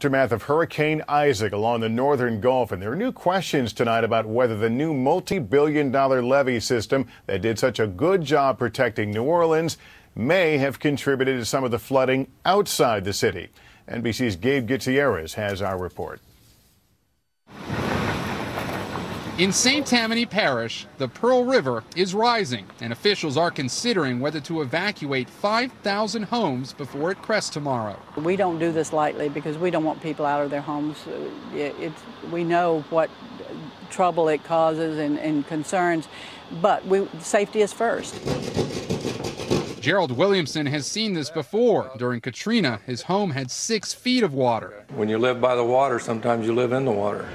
Aftermath of Hurricane Isaac along the northern Gulf, and there are new questions tonight about whether the new multi-billion-dollar levee system that did such a good job protecting New Orleans may have contributed to some of the flooding outside the city. NBC's Gabe Gutierrez has our report. In St. Tammany Parish, the Pearl River is rising, and officials are considering whether to evacuate 5,000 homes before it crests tomorrow. We don't do this lightly because we don't want people out of their homes. We know what trouble it causes and concerns, but safety is first. Gerald Williamson has seen this before. During Katrina, his home had 6 feet of water. When you live by the water, sometimes you live in the water.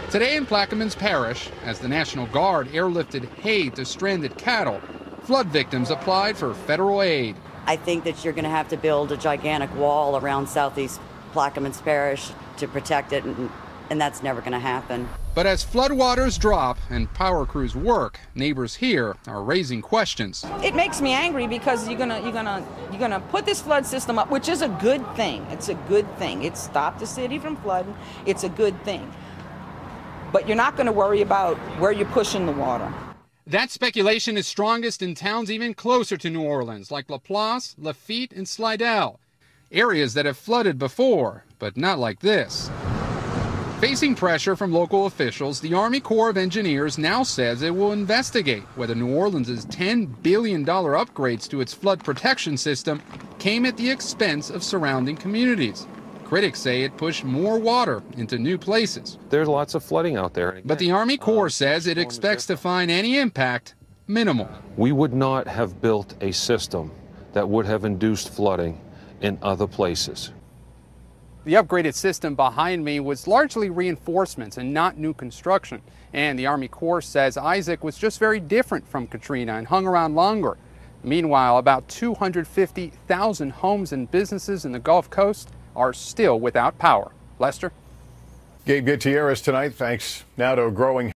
Today in Plaquemines Parish, as the National Guard airlifted hay to stranded cattle, flood victims applied for federal aid. I think that you're going to have to build a gigantic wall around southeast Plaquemines Parish to protect it, and that's never going to happen. But as floodwaters drop and power crews work, neighbors here are raising questions. It makes me angry because you're gonna put this flood system up, which is a good thing. It's a good thing. It stopped the city from flooding. It's a good thing. But you're not going to worry about where you're pushing the water. That speculation is strongest in towns even closer to New Orleans, like Laplace, Lafitte, and Slidell, areas that have flooded before, but not like this. Facing pressure from local officials, the Army Corps of Engineers now says it will investigate whether New Orleans' $10 billion upgrades to its flood protection system came at the expense of surrounding communities. Critics say it pushed more water into new places. There's lots of flooding out there. But the Army Corps says it expects to find any impact minimal. We would not have built a system that would have induced flooding in other places. The upgraded system behind me was largely reinforcements and not new construction. And the Army Corps says Isaac was just very different from Katrina and hung around longer. Meanwhile, about 250,000 homes and businesses in the Gulf Coast are still without power. Lester? Gabe Gutierrez tonight. Thanks. Now to a growing